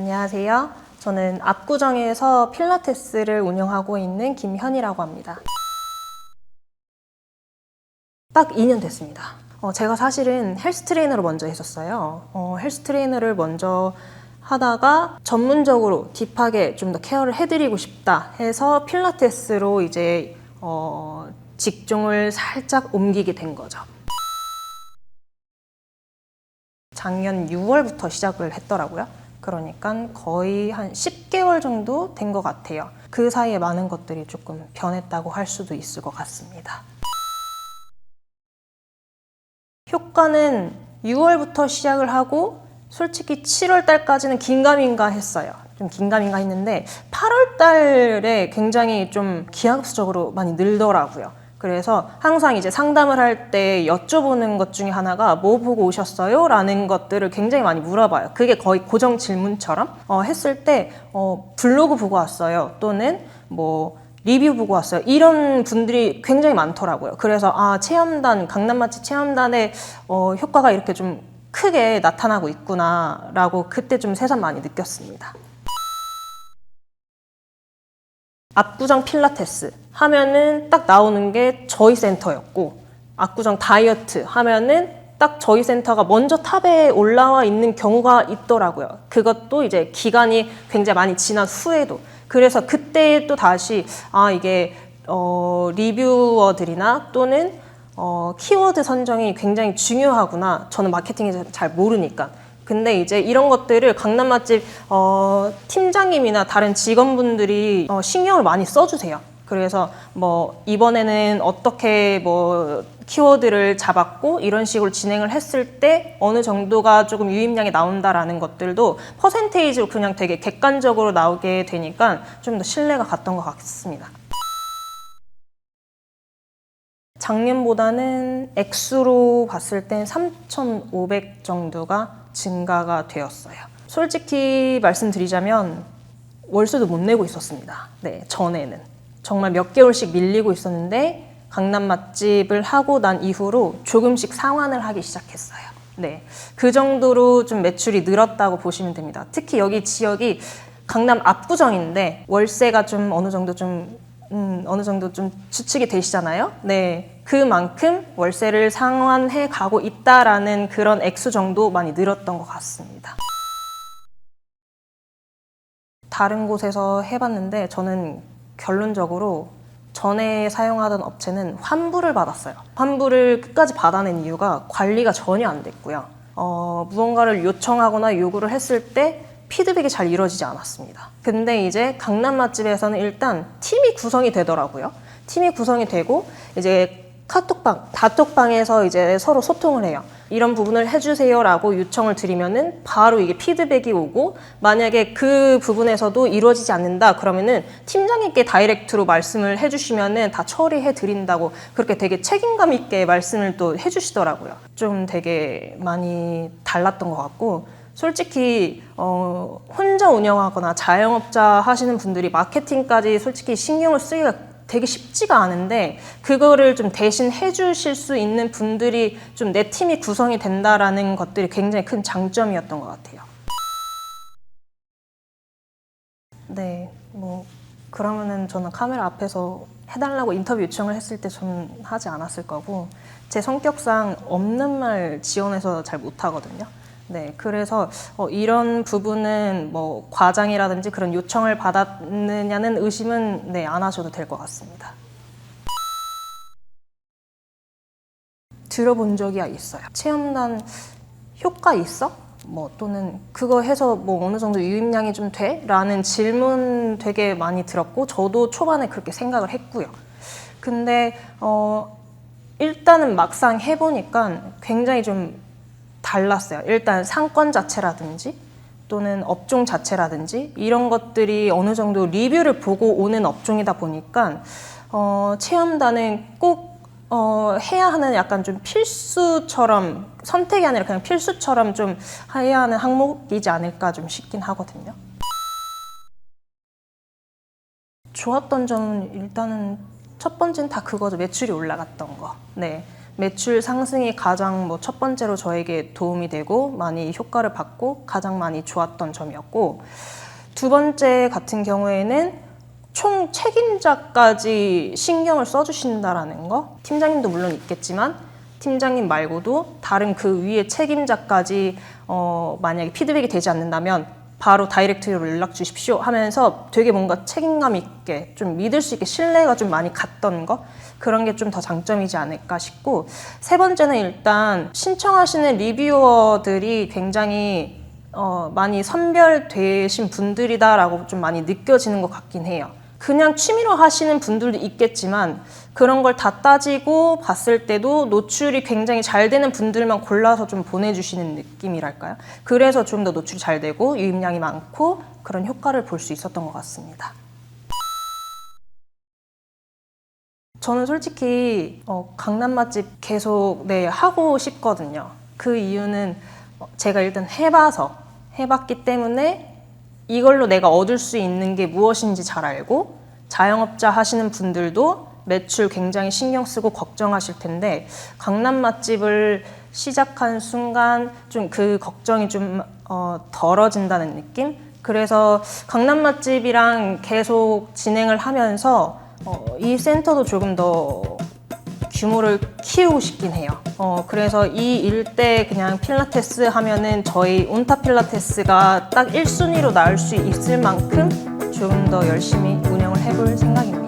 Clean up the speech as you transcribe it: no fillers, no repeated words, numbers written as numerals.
안녕하세요. 저는 압구정에서 필라테스를 운영하고 있는 김현이라고 합니다. 딱 2년 됐습니다. 제가 사실은 헬스 트레이너를 먼저 했었어요. 헬스 트레이너를 먼저 하다가 전문적으로 딥하게 좀 더 케어를 해드리고 싶다 해서 필라테스로 이제 직종을 살짝 옮기게 된 거죠. 작년 6월부터 시작을 했더라고요. 그러니까 거의 한 10개월 정도 된 것 같아요. 그 사이에 많은 것들이 조금 변했다고 할 수도 있을 것 같습니다. 효과는 6월부터 시작을 하고 솔직히 7월 달까지는 긴가민가 했어요. 좀 긴가민가 했는데 8월 달에 굉장히 좀 기하급수적으로 많이 늘더라고요. 그래서 항상 이제 상담을 할 때 여쭤보는 것 중에 하나가 뭐 보고 오셨어요? 라는 것들을 굉장히 많이 물어봐요. 그게 거의 고정 질문처럼 했을 때 블로그 보고 왔어요. 또는 뭐 리뷰 보고 왔어요. 이런 분들이 굉장히 많더라고요. 그래서 체험단, 강남 맛집 체험단의 효과가 이렇게 좀 크게 나타나고 있구나 라고 그때 좀 새삼 많이 느꼈습니다. 압구정 필라테스 하면은 딱 나오는 게 저희 센터였고, 압구정 다이어트 하면은 딱 저희 센터가 먼저 탑에 올라와 있는 경우가 있더라고요. 그것도 이제 기간이 굉장히 많이 지난 후에도. 그래서 그때 또 다시 이게 리뷰어들이나 또는 키워드 선정이 굉장히 중요하구나. 저는 마케팅에 잘 모르니까. 근데 이제 이런 것들을 강남 맛집 팀장님이나 다른 직원분들이 신경을 많이 써주세요. 그래서 뭐 이번에는 어떻게 뭐 키워드를 잡았고 이런 식으로 진행을 했을 때 어느 정도가 조금 유입량이 나온다라는 것들도 퍼센테이지로 그냥 되게 객관적으로 나오게 되니까 좀 더 신뢰가 갔던 것 같습니다. 작년보다는 액수로 봤을 땐 3,500 정도가 증가가 되었어요. 솔직히 말씀드리자면 월세도 못 내고 있었습니다. 네, 전에는. 정말 몇 개월씩 밀리고 있었는데 강남 맛집을 하고 난 이후로 조금씩 상환을 하기 시작했어요. 네, 그 정도로 좀 매출이 늘었다고 보시면 됩니다. 특히 여기 지역이 강남 압구정인데 월세가 좀 어느 정도 좀 주축이 되시잖아요. 네, 그만큼 월세를 상환해 가고 있다라는 그런 액수 정도 많이 늘었던 것 같습니다. 다른 곳에서 해봤는데 저는 결론적으로 전에 사용하던 업체는 환불을 받았어요. 환불을 끝까지 받아낸 이유가 관리가 전혀 안 됐고요. 무언가를 요청하거나 요구를 했을 때 피드백이 잘 이루어지지 않았습니다. 근데 이제 강남 맛집에서는 일단 팀이 구성이 되더라고요. 팀이 구성이 되고 이제 단톡방에서 이제 서로 소통을 해요. 이런 부분을 해주세요라고 요청을 드리면은 바로 이게 피드백이 오고, 만약에 그 부분에서도 이루어지지 않는다 그러면은 팀장님께 다이렉트로 말씀을 해주시면은 다 처리해 드린다고 그렇게 되게 책임감 있게 말씀을 또 해주시더라고요. 좀 되게 많이 달랐던 것 같고, 솔직히 혼자 운영하거나 자영업자 하시는 분들이 마케팅까지 솔직히 신경을 쓰기가 되게 쉽지가 않은데, 그거를 좀 대신 해주실 수 있는 분들이 좀 내 팀이 구성이 된다라는 것들이 굉장히 큰 장점이었던 것 같아요. 네, 뭐 그러면은 저는 카메라 앞에서 해달라고 인터뷰 요청을 했을 때 저는 하지 않았을 거고, 제 성격상 없는 말 지원해서 잘 못하거든요. 네, 그래서 이런 부분은 뭐 과장이라든지 그런 요청을 받았느냐는 의심은 안 하셔도 될 것 같습니다. 들어본 적이 있어요. 체험단 효과 있어? 뭐 또는 그거 해서 뭐 어느 정도 유입량이 좀 돼? 라는 질문 되게 많이 들었고, 저도 초반에 그렇게 생각을 했고요. 근데 일단은 막상 해보니까 굉장히 좀 달랐어요. 일단 상권 자체라든지 또는 업종 자체라든지 이런 것들이 어느 정도 리뷰를 보고 오는 업종이다 보니까 체험단은 꼭 해야 하는 약간 좀 필수처럼, 선택이 아니라 그냥 필수처럼 좀 해야 하는 항목이지 않을까 좀 싶긴 하거든요. 좋았던 점은 일단은 첫 번째는 다 그거죠. 매출이 올라갔던 거. 네. 매출 상승이 가장 첫 번째로 저에게 도움이 되고 많이 효과를 받고 가장 많이 좋았던 점이었고, 두 번째 같은 경우에는 총 책임자까지 신경을 써주신다라는 거. 팀장님도 물론 있겠지만 팀장님 말고도 다른 그 위에 책임자까지 만약에 피드백이 되지 않는다면 바로 다이렉트로 연락 주십시오 하면서 되게 뭔가 책임감 있게 좀 믿을 수 있게 신뢰가 좀 많이 갔던 거, 그런 게 좀 더 장점이지 않을까 싶고, 세 번째는 일단 신청하시는 리뷰어들이 굉장히 많이 선별되신 분들이다라고 좀 많이 느껴지는 것 같긴 해요. 그냥 취미로 하시는 분들도 있겠지만 그런 걸 다 따지고 봤을 때도 노출이 굉장히 잘 되는 분들만 골라서 좀 보내주시는 느낌이랄까요? 그래서 좀 더 노출이 잘 되고 유입량이 많고 그런 효과를 볼 수 있었던 것 같습니다. 저는 솔직히 강남 맛집 계속 하고 싶거든요. 그 이유는 제가 일단 해봤기 때문에 이걸로 내가 얻을 수 있는 게 무엇인지 잘 알고, 자영업자 하시는 분들도 매출 굉장히 신경 쓰고 걱정하실 텐데 강남 맛집을 시작한 순간 좀 그 걱정이 좀 덜어진다는 느낌? 그래서 강남 맛집이랑 계속 진행을 하면서 이 센터도 조금 더 규모를 키우고 싶긴 해요. 그래서 이 일대 그냥 필라테스 하면은 저희 온타 필라테스가 딱 1순위로 나올 수 있을 만큼 조금 더 열심히 운영을 해볼 생각입니다.